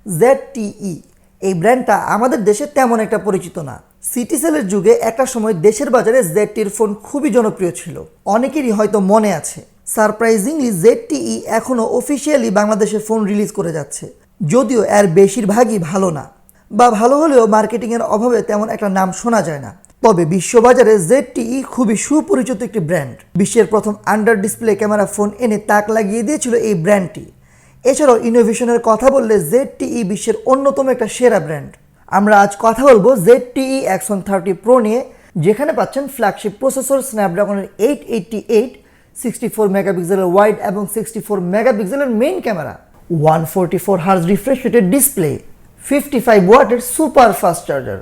ZTE এই ব্র্যান্ডটা আমাদের দেশে তেমন একটা পরিচিত না। সিটি সেলের যুগে একটা সময় দেশের বাজারে ZTEর ফোন খুবই জনপ্রিয় ছিল, অনেকেরই হয়তো মনে আছে। সারপ্রাইজিংলি ZTE এখনও অফিসিয়ালি বাংলাদেশে ফোন রিলিজ করে যাচ্ছে, যদিও এর বেশিরভাগই ভালো না, বা ভালো হলেও মার্কেটিংয়ের অভাবে তেমন একটা নাম শোনা যায় না। তবে বিশ্ববাজারে ZTE খুবই সুপরিচিত একটি ব্র্যান্ড। বিশ্বের প্রথম আন্ডার ডিসপ্লে ক্যামেরা ফোন এনে তাক লাগিয়ে দিয়েছিল এই ব্র্যান্ডটি। এছাড়াও ইনোভেশনের কথা বললে ZTE বিশ্বের অন্যতম একটা সেরা ব্র্যান্ড। আমরা আজ কথা বলবো ZTE Axon 30 Pro নিয়ে, যেখানে পাচ্ছেন ফ্ল্যাগশিপ প্রসেসর স্ন্যাপড্রাগনের 888, 64 মেগাপিক্সেলের ওয়াইড এবং 64 মেগাপিক্সেলের মেইন ক্যামেরা, 144 হার্জ রিফ্রেশ রেটের ডিসপ্লে, 55 ওয়াটের সুপার ফাস্ট চার্জার।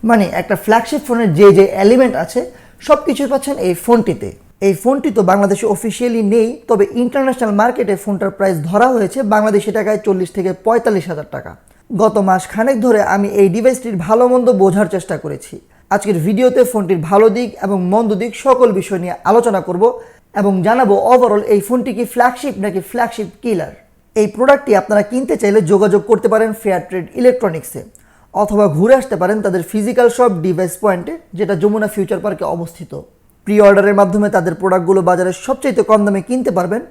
মানে একটা ফ্ল্যাগশিপ ফোনের যে এলিমেন্ট আছে সব কিছুই পাচ্ছেন এই ফোনটিতে। এই ফোনটি তো বাংলাদেশে অফিসিয়ালি নেই, তবে ইন্টারন্যাশনাল মার্কেটে ফোনটার প্রাইস ধরা হয়েছে বাংলাদেশি টাকায় 40 থেকে 45 হাজার টাকা। গত মাস খানেক ধরে আমি এই ডিভাইসটির ভালো মন্দ বোঝার চেষ্টা করেছি। আজকের ভিডিওতে ফোনটির ভালো দিক এবং মন্দ দিক সকল বিষয় নিয়ে আলোচনা করব এবং জানাবো ওভারঅল এই ফোনটি কি ফ্ল্যাগশিপ নাকি ফ্ল্যাগশিপ কিলার। এই প্রোডাক্টটি আপনারা কিনতে চাইলে যোগাযোগ করতে পারেন ফেয়ার ট্রেড ইলেকট্রনিক্সে, অথবা ঘুরে আসতে পারেন তাদের ফিজিক্যাল শপ ডিভাইস পয়েন্টে, যেটা যমুনা ফিউচার পার্কে অবস্থিত। প্রি অর্ডারের মাধ্যমে তাদের প্রোডাক্টগুলো বাজারে সবচাইতে কম দামে কিনতে পারবেন।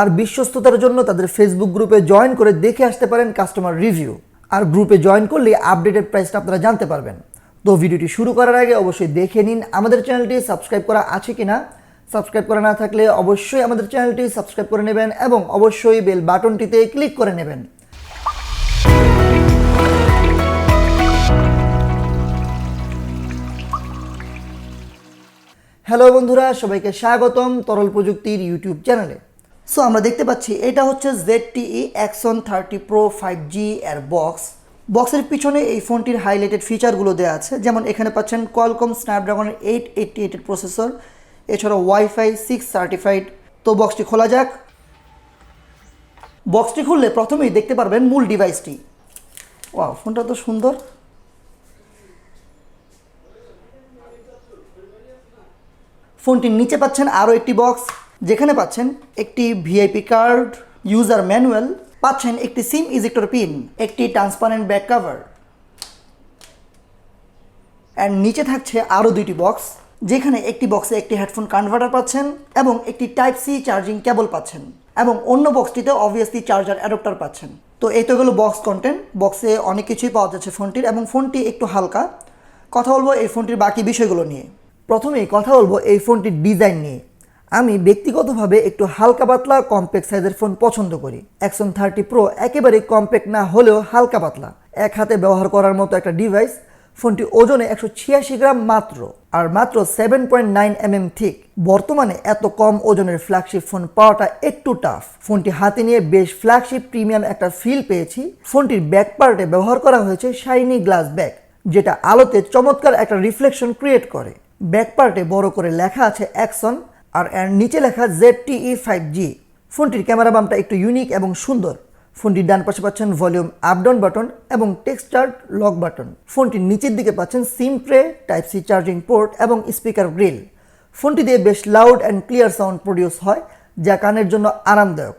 আর বিশ্বস্ততার জন্য তাদের ফেসবুক গ্রুপে জয়েন করে দেখে আসতে পারেন কাস্টমার রিভিউ। আর গ্রুপে জয়েন করলে আপডেটেড প্রাইসটা আপনারা জানতে পারবেন। তো ভিডিওটি শুরু করার আগে অবশ্যই দেখে নিন আমাদের চ্যানেলটি সাবস্ক্রাইব করা আছে কিনা। সাবস্ক্রাইব করা না থাকলে অবশ্যই আমাদের চ্যানেলটি সাবস্ক্রাইব করে নেবেন এবং অবশ্যই বেল বাটনটিতে ক্লিক করে নেবেন। হ্যালো বন্ধুরা, সবাইকে স্বাগতম তরল প্রযুক্তির ইউটিউব চ্যানেলে। সো আমরা দেখতে পাচ্ছি এটা হচ্ছে ZTE Axon 30 Pro 5G এর বক্সের পিছনে এই ফোনটির হাইলাইটেড ফিচারগুলো দেওয়া আছে। যেমন এখানে পাচ্ছেন কোয়ালকম স্ন্যাপড্রাগনের 888 প্রসেসর, এছাড়াও ওয়াইফাই 6 সার্টিফাইড। তো বক্সটি খোলা যাক। বক্সটি খুললে প্রথমেই দেখতে পারবেন মূল ডিভাইসটি। ওয়াও, ফোনটা তো সুন্দর। ফোনটির নিচে পাচ্ছেন আরও একটি বক্স, যেখানে পাচ্ছেন একটি ভিআইপি কার্ড, ইউজার ম্যানুয়াল, পাচ্ছেন একটি সিম ইজেক্টর পিন, একটি ট্রান্সপারেন্ট ব্যাক কভার, অ্যান্ড নিচে থাকছে আরও দুইটি বক্স, যেখানে একটি বক্সে একটি হেডফোন কনভার্টার পাচ্ছেন এবং একটি টাইপ সি চার্জিং কেবল পাচ্ছেন, এবং অন্য বক্সটিতে অবভিয়াসলি চার্জার অ্যাডাপ্টার পাচ্ছেন। তো এই তো গেলো বক্স কন্টেন্ট। বক্সে অনেক কিছুই পাওয়া যাচ্ছে ফোনটির, এবং ফোনটি একটু হালকা। কথা বলবো এই ফোনটির বাকি বিষয়গুলো নিয়ে। প্রথমেই কথা বলবো এই ফোনটির ডিজাইন নিয়ে। আমি ব্যক্তিগতভাবে একটু হালকা পাতলা কম্প্যাক্ট সাইজের ফোন পছন্দ করি। Axon 30 Pro একেবারে কম্প্যাক্ট না হলেও হালকা পাতলা, এক হাতে ব্যবহার করার মতো একটা ডিভাইস। ফোনটি ওজনে 186 গ্রাম মাত্র, আর মাত্র 7.9 mm থিক। বর্তমানে এত কম ওজনের ফ্ল্যাগশিপ ফোন পাওয়াটা একটু টাফ। ফোনটি হাতে নিয়ে বেশ ফ্ল্যাগশিপ প্রিমিয়াম একটা ফিল পেয়েছি। ফোনটির ব্যাক পার্টে ব্যবহার করা হয়েছে শাইনি গ্লাস ব্যাক, যেটা আলোতে চমৎকার একটা রিফ্লেকশন ক্রিয়েট করে। ব্যাক পার্টে বড় করে লেখা আছে Axon, আর এর নিচে লেখা ZTE 5G। ফোনটির ক্যামেরা বামটা একটু ইউনিক এবং সুন্দর। ফোনটির ডান পাশে পাচ্ছেন ভলিউম আপ ডাউন বাটন এবং টেক্সচার লক বাটন। ফোনটির নিচের দিকে পাচ্ছেন SIM tray, type C charging port এবং স্পিকার গ্রিল। ফোনটি দিয়ে বেশ loud and clear sound produce হয়, যা কানের জন্য আরামদায়ক।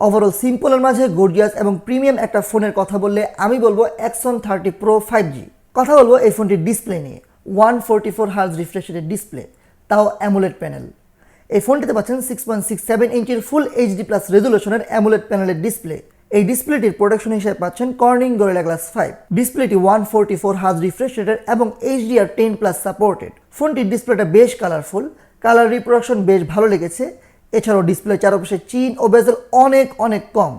ওভারঅল সিম্পলের মাঝে গর্জিয়াস এবং প্রিমিয়াম একটা ফোনের কথা বললে আমি বলবো Axon 30 Pro 5G। কথা বলবো এই ফোনটির ডিসপ্লে নিয়ে। 144 হার্জ রিফ্রেশ রেটের ডিসপ্লে, তাও অ্যামোলেড প্যানেল। এই ফোনটিতে পাচ্ছেন 6.67 ইঞ্চির ফুল HD+ রেজুলেশনের অ্যামোলেড প্যানেলের ডিসপ্লে। এই ডিসপ্লেটির প্রোটেকশন হিসেবে পাচ্ছেন Corning gorilla glass 5। ডিসপ্লেটি 144 hertz refresh রেটের এবং HDR10+ সাপোর্টেড। ফোনটির ডিসপ্লেটা বেশ কালারফুল, কালার রিপ্রোডাকশন বেশ ভালো লেগেছে। এছাড়াও ডিসপ্লে চারপাশে চিন ও বেজেল অনেক কম।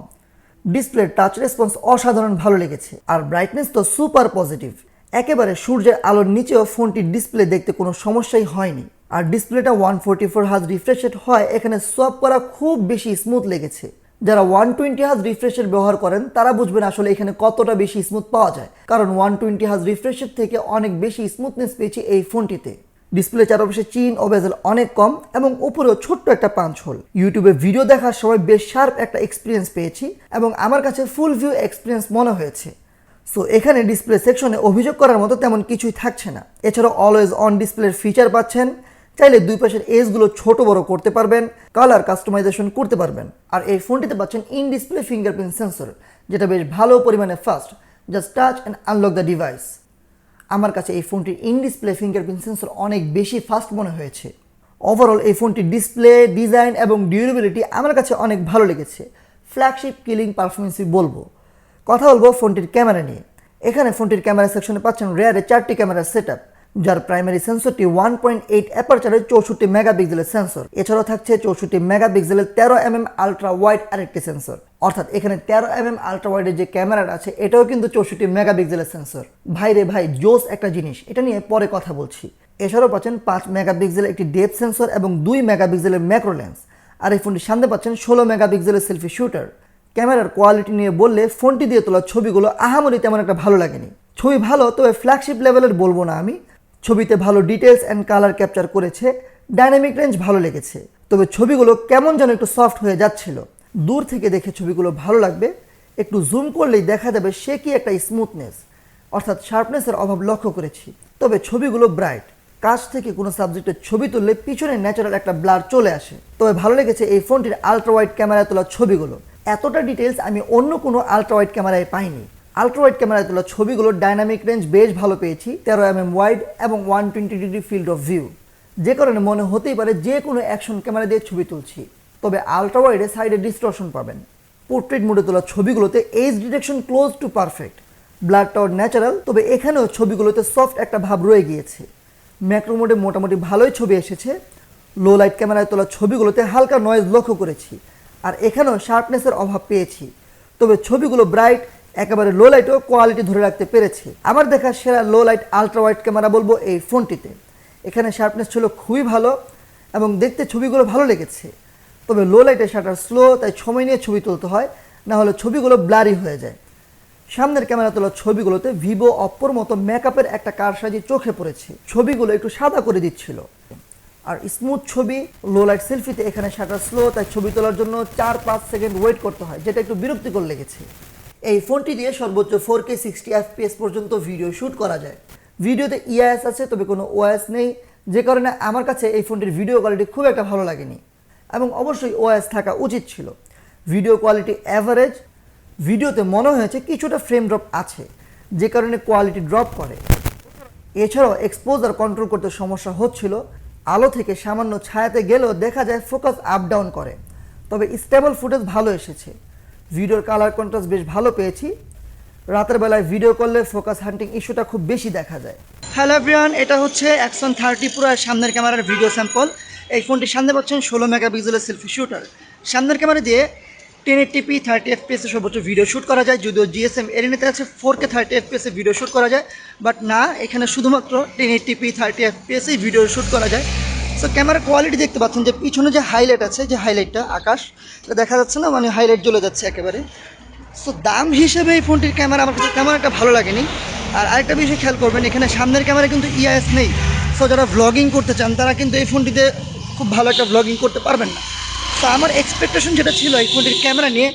ডিসপ্লের টাচ রেসপন্স অসাধারণ ভালো লেগেছে, আর ব্রাইটনেস তো সুপার পজিটিভ। একেবারে সূর্যের আলোর নিচেও ফোনটির ডিসপ্লে দেখতে কোনো সমস্যাই হয়নি। আর ডিসপ্লেটা 144 হার্জ রিফ্রেশ রেট হয়, এখানে সোয়াপ করা খুব বেশি স্মুথ লেগেছে। যারা 120 হার্জ রিফ্রেশ রেট ব্যবহার করেন তারা বুঝবেন আসলে এখানে কতটা বেশি স্মুথ পাওয়া যায়, কারণ 120 হার্জ রিফ্রেশ রেট থেকে অনেক বেশি স্মুথনেস পেয়েছি এই ফোনটিতে। ডিসপ্লে চারপাশে চিন ও বেজেল অনেক কম এবং উপরেও ছোট্ট একটা পাঞ্চ হোল। ইউটিউবে ভিডিও দেখার সময় বেশ শার্প একটা এক্সপিরিয়েন্স পেয়েছি এবং আমার কাছে ফুল ভিউ এক্সপিরিয়েন্স মনে হয়েছে। সো এখানে ডিসপ্লে সেকশনে অভিযোগ করার মতো তেমন কিছুই থাকছে না। এছাড়াও অলওয়েজ অন ডিসপ্লের ফিচার পাচ্ছেন, চাইলে দুই পাশের এজগুলো ছোট বড় করতে পারবেন, কালার কাস্টমাইজেশন করতে পারবেন। আর এই ফোনটিতে পাচ্ছেন ইন ডিসপ্লে ফিঙ্গারপ্রিন্ট সেন্সর, যেটা বেশ ভালো পরিমাণে fast, just touch and unlock the device. আমার কাছে এই ফোনটির ইন ডিসপ্লে ফিঙ্গারপ্রিন্ট সেন্সর অনেক বেশি ফাস্ট মনে হয়েছে। ওভারঅল এই ফোনটির ডিসপ্লে, ডিজাইন এবং ডিউরেবিলিটি আমার কাছে অনেক ভালো লেগেছে। ফ্ল্যাগশিপ কিলিং পারফরমেন্সই বলবো। কথা বলবো ফোনটির ক্যামেরা নিয়ে। এখানে ফোনটির ক্যামেরা সেকশনে পাচ্ছেন রেয়ারে 4টি ক্যামেরার সেটআপ, যার প্রাইমারি সেন্সরটি 1.8 অ্যাপারচারের 64 মেগাপিক্সেলের সেন্সর। এছাড়াও থাকছে 64 মেগাপিক্সেলের 13mm আলট্রা ওয়াইড আরেকটি সেন্সর। অর্থাৎ এখানে 13mm আলট্রা ওয়াইডের যে ক্যামেরাটা আছে এটাও কিন্তু 64 মেগাপিক্সেলের সেন্সর। ভাই রে ভাই, জোস একটা জিনিস, এটা নিয়ে পরে কথা বলছি। এছাড়াও পাচ্ছেন 5 মেগাপিক্সেলের একটি ডেপথ সেন্সর এবং 2 মেগাপিক্সেলের ম্যাক্রো লেন্স। আর এই ফোনটির সামনে পাচ্ছেন 16 মেগাপিক্সেলের সেলফি শুটার। ক্যামেরার কোয়ালিটি নিয়ে বললে ফোনটি দিয়ে তোলা ছবিগুলো আহামরি তেমন একটা ভালো লাগেনি। ছবি ভালো, তবে ফ্ল্যাগশিপ লেভেলের বলবো না আমি। ছবিতে ভালো ডিটেলস অ্যান্ড কালার ক্যাপচার করেছে, ডাইনামিক রেঞ্জ ভালো লেগেছে, তবে ছবিগুলো কেমন যেন একটু সফট হয়ে যাচ্ছিল। দূর থেকে দেখে ছবিগুলো ভালো লাগবে, একটু জুম করলেই দেখা যাবে সে কি একটা স্মুথনেস অর্থাৎ শার্পনেসের অভাব লক্ষ্য করেছি। তবে ছবিগুলো ব্রাইট, কাছ থেকে কোনো সাবজেক্টের ছবি তুললে পিছনে ন্যাচারাল একটা ব্লার চলে আসে। তবে ভালো লেগেছে এই ফোনটির আলট্রা ওয়াইড ক্যামেরায় তোলা ছবিগুলো। এতটা ডিটেলস আমি অন্য কোনো আলট্রা ওয়াইড ক্যামেরায় পাইনি। আলট্রা ওয়াইড ক্যামেরায় তোলা ছবিগুলো ডাইনামিক রেঞ্জ বেশ ভালো পেয়েছি, 13mm ওয়াইড এবং 120 ডিগ্রি ফিল্ড অফ ভিউ, যে কারণে মনে হতেই পারে যে কোনো অ্যাকশন ক্যামেরা দিয়ে ছবি তুলছি। তবে আলট্রা ওয়াইডে সাইডে ডিস্টরশন পাবেন। পোর্ট্রেট মোডে তোলা ছবিগুলোতে edge detection close to perfect, ব্লারটাও ন্যাচারাল, তবে এখানেও ছবিগুলোতে সফট একটা ভাব রয়ে গিয়েছে। ম্যাক্রো মোডে মোটামুটি ভালোই ছবি এসেছে। লো লাইট ক্যামেরায় তোলা ছবিগুলোতে হালকা নয়েজ লক্ষ্য করেছি, আর এখানেও শার্পনেসের অভাব পেয়েছি। তবে ছবিগুলো ব্রাইট, একেবারে লো লাইটও কোয়ালিটি ধরে রাখতে পেরেছে। আমার দেখা সেরা low light ultra wide camera বলবো এই ফোনটিতে। এখানে শার্পনেস ছিল খুবই ভালো এবং দেখতে ছবিগুলো ভালো লেগেছে। তবে লো লাইটে শাটার স্লো, তাই সময় নিয়ে ছবি তুলতে হয়, না হলে ছবিগুলো ব্লারি হয়ে যায়। সামনের ক্যামেরা তোলা ছবিগুলোতে ভিভো, অপ্পোর মতো মেকআপের একটা কারসাজি চোখে পড়েছে। ছবিগুলো একটু সাদা করে দিচ্ছিল। আর স্মুথ ছবি, লো লাইট সেলফিতে এখানে শাটার স্লো, তাই ছবি তোলার জন্য 4-5 সেকেন্ড ওয়েট করতে হয়, যেটা একটু বিরক্তিকর লেগেছে। এই ফোনটি দিয়ে সর্বোচ্চ 4K 60 FPS পর্যন্ত ভিডিও শ্যুট করা যায়। ভিডিওতে ইআইএস আছে, তবে কোনো ওএস নেই, যে কারণে আমার কাছে এই ফোনটির ভিডিও কোয়ালিটি খুব একটা ভালো লাগেনি। এবং অবশ্যই ওএস থাকা উচিত ছিল। Video quality average. ভিডিওতে মনে হয়েছে কিছুটা ফ্রেম ড্রপ আছে, যে কারণে কোয়ালিটি ড্রপ করে। এছাড়াও এক্সপোজার কন্ট্রোল করতে সমস্যা হচ্ছিল। আলো থেকে সামান্য ছায়াতে গেলেও দেখা যায় ফোকাস আপ ডাউন করে। তবে স্টেবল ফুটেজ ভালো এসেছে। ভিডিওর কালার কন্ট্রাস্ট বেশ ভালো পেয়েছি। রাতের বেলায় ভিডিও করলে ফোকাস হান্টিং ইস্যুটা খুব বেশি দেখা যায়। হ্যালো এভরিওয়ান, এটা হচ্ছে অ্যাকশন 30 Pro এর সামনের ক্যামেরার ভিডিও স্যাম্পল। এই ফোনটির সামনে পাচ্ছেন 16 মেগাপিক্সেলের সেলফি শুটার। সামনের ক্যামেরা দিয়ে 1080p 30 FPS এ সর্বোচ্চ ভিডিও শ্যুট করা যায়। যদিও জিএসএম এরিনাতে আছে 4K 30 FPS এ ভিডিও শ্যুট করা যায়, বাট না, এখানে শুধুমাত্র 1080p 30 FPS এই ভিডিও শ্যুট করা যায়। সো ক্যামেরার কোয়ালিটি দেখতে পাচ্ছেন যে পিছনে যে হাইলাইট আছে, যে হাইলাইটটা আকাশ, এটা দেখা যাচ্ছে না, মানে হাইলাইট জ্বলে যাচ্ছে একেবারে। সো দাম হিসেবে এই ফোনটির ক্যামেরা আমার কাছে তেমন একটা ভালো লাগেনি। আর আরেকটা বিষয় খেয়াল করবেন, এখানে সামনের ক্যামেরা কিন্তু ইআইএস নেই। সো যারা ভ্লগিং করতে চান তারা কিন্তু এই ফোনটিতে খুব ভালো একটা ভ্লগিং করতে পারবেন না। তো আমার এক্সপেকটেশন যেটা ছিল এই ফোনটির ক্যামেরা নিয়ে,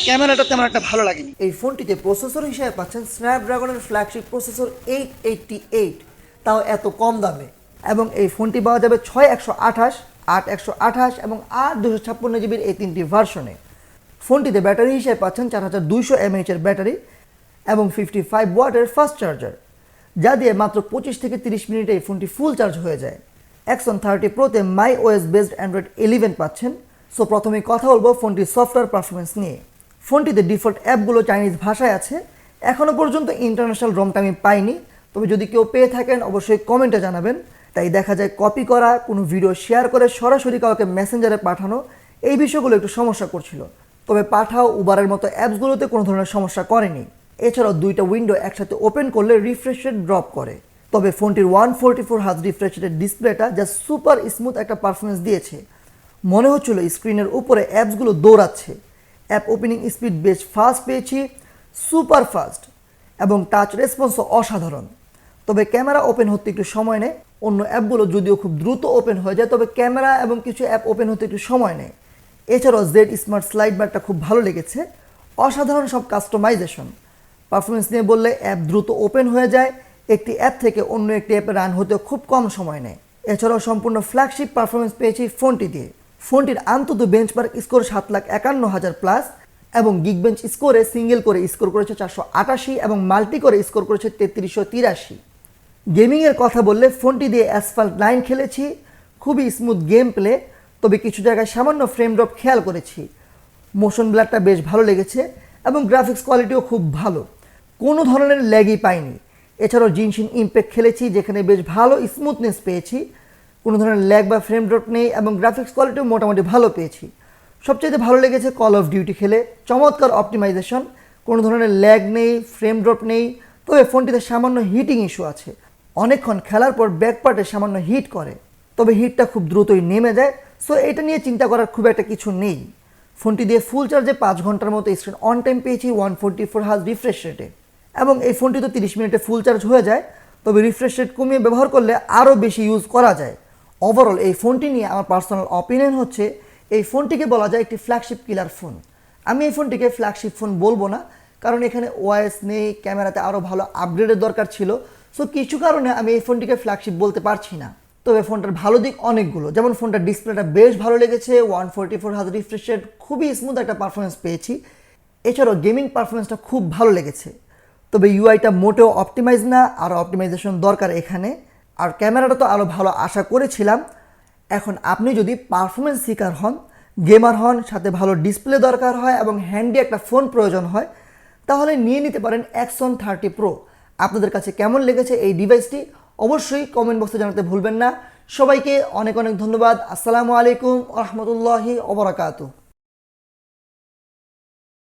ক্যামেরাটা তেমন একটা ভালো লাগেনি। এই ফোনটিতে প্রসেসর হিসেবে পাচ্ছেন স্ন্যাপড্রাগনের ফ্ল্যাগশিপ প্রসেসর 888, তাও এত কম দামে। এবং এই ফোনটি পাওয়া যাবে 6128, 8128 এবং 8256 জিবির এই 3টি ভার্সনে। ফোনটিতে ব্যাটারি হিসেবে পাচ্ছেন 4200 mAh এর ব্যাটারি এবং 55 ওয়াটের ফাস্ট চার্জার, যা দিয়ে মাত্র 25 থেকে 30 মিনিটে এই ফোনটি ফুল চার্জ হয়ে যায়। অ্যাকশন 30 প্রোতে মাই ওএস বেসড অ্যান্ড্রয়েড 11 পাচ্ছেন। সো প্রথমে কথা বলবো ফোনটির সফটওয়্যার পারফরমেন্স নিয়ে। ফোনটিতে ডিফল্ট অ্যাপগুলো চাইনিজ ভাষায় আছে। এখনও পর্যন্ত ইন্টারন্যাশনাল রমটা আমি পাইনি, তবে যদি কেউ পেয়ে থাকেন অবশ্যই কমেন্টে জানাবেন। তাই দেখা যায় কপি করা, কোনো ভিডিও শেয়ার করে সরাসরি কাউকে মেসেঞ্জারে পাঠানো, এই বিষয়গুলো একটু সমস্যা করছিল। তবে পাঠাও, উবারের মতো অ্যাপসগুলোতে কোনো ধরনের সমস্যা করেনি। এছাড়াও দুইটা উইন্ডো একসাথে ওপেন করলে রিফ্রেশ রেট ড্রপ করে। তবে ফোনটির 144 হার্জ রিফ্রেশ রেটের ডিসপ্লেটা যা সুপার স্মুথ একটা পারফরমেন্স দিয়েছে। মনে হচ্ছিল স্ক্রিনের উপরে অ্যাপসগুলো দৌড়াচ্ছে। অ্যাপ ওপেনিং স্পিড বেশ ফাস্ট পেয়েছি, সুপার ফাস্ট, এবং টাচ রেসপন্সও অসাধারণ। তবে ক্যামেরা ওপেন হতে একটু সময় নেয়। অন্য অ্যাপগুলো যদিও খুব দ্রুত ওপেন হয়ে যায়, তবে ক্যামেরা এবং কিছু অ্যাপ ওপেন হতে একটু সময় নেয়। এছাড়াও জেড স্মার্ট স্লাইড বারটা খুব ভালো লেগেছে। অসাধারণ সব কাস্টমাইজেশন। পারফরমেন্স নিয়ে বললে অ্যাপ দ্রুত ওপেন হয়ে যায়, একটি অ্যাপ থেকে অন্য একটি অ্যাপে রান হতেও খুব কম সময় নেয়। এছাড়াও সম্পূর্ণ ফ্ল্যাগশিপ পারফরমেন্স পেয়েছি ফোনটি দিয়ে। ফোনটির আন্তত বেঞ্চমার্ক স্কোর 7,51,000 প্লাস, এবং গিগবেঞ্চ স্কোরে সিঙ্গেল করে স্কোর করেছে 488 এবং মাল্টি করে স্কোর করেছে 3383। গেমিংয়ের কথা বললে ফোনটি দিয়ে অ্যাসফাল্ট 9 খেলেছি, খুবই স্মুথ গেম প্লে, তবে কিছু জায়গায় সামান্য ফ্রেম ড্রপ খেয়াল করেছি। মোশন ব্লারটা বেশ ভালো লেগেছে এবং গ্রাফিক্স কোয়ালিটিও খুব ভালো, কোনো ধরনের ল্যাগই পাইনি। এছাড়াও জিনশিন ইমপ্যাক্ট খেলেছি, যেখানে বেশ ভালো স্মুথনেস পেয়েছি, কোনো ধরনের ল্যাগ বা ফ্রেম ড্রপ নেই এবং গ্রাফিক্স কোয়ালিটিও মোটামুটি ভালো পেয়েছি। সবচেয়ে ভালো লেগেছে কল অফ ডিউটি খেলে, চমৎকার অপটিমাইজেশন, কোনো ধরনের ল্যাগ নেই, ফ্রেম ড্রপ নেই, তবে ফোনটিতে সামান্য হিটিং ইস্যু আছে, অনেকক্ষণ খেলার পর ব্যাক পার্টে সামান্য হিট করে, তবে হিটটা খুব দ্রুতই নেমে যায়। সো এটা নিয়ে চিন্তা করার খুব একটা কিছু নেই। ফোনটি দিয়ে ফুল চার্জে 5 ঘন্টার মতো স্ক্রিন অন টাইম পেয়েছি 144 হার্জ রিফ্রেশ রেটে, এবং এই ফোনটি তো 30 মিনিটে ফুল চার্জ হয়ে যায়, তবে রিফ্রেশ রেট কমিয়ে ব্যবহার করলে আরও বেশি ইউজ করা যায়। ওভারঅল এই ফোনটি নিয়ে আমার পার্সোনাল অপিনিয়ন হচ্ছে এই ফোনটিকে বলা যায় একটি ফ্ল্যাগশিপ কিলার ফোন। আমি এই ফোনটিকে ফ্ল্যাগশিপ ফোন বলবো না, কারণ এখানে ওএস নেই, ক্যামেরাতে আরও ভালো আপগ্রেডের দরকার ছিল। সো কিছু কারণে আমি এই ফোনটিকে ফ্ল্যাগশিপ বলতে পারছি না। তবে ফোনটার ভালো দিক অনেকগুলো, যেমন ফোনটার ডিসপ্লেটা বেশ ভালো লেগেছে, 144 হার্জ রিফ্রেশ রেট, খুবই স্মুথ একটা পারফরমেন্স পেয়েছি। এছাড়াও গেমিং পারফরমেন্সটা খুব ভালো লেগেছে, তবে ইউআইটা মোটেও অপটিমাইজ না, আরও অপটিমাইজেশন দরকার এখানে। আর ক্যামেরাটা তো আরও ভালো আশা করেছিলাম। এখন আপনি যদি পারফরমেন্স সিকার হন, গেমার হন, সাথে ভালো ডিসপ্লে দরকার হয় এবং হ্যান্ডি একটা ফোন প্রয়োজন হয়, তাহলে নিয়ে নিতে পারেন Axon 30 Pro। আপনাদের কাছে কেমন লেগেছে এই ডিভাইসটি অবশ্যই কমেন্ট বক্সে জানাতে ভুলবেন না। সবাইকে অনেক অনেক ধন্যবাদ। আসসালামু আলাইকুম ওয়া রাহমাতুল্লাহি ওয়া বারাকাতুহু।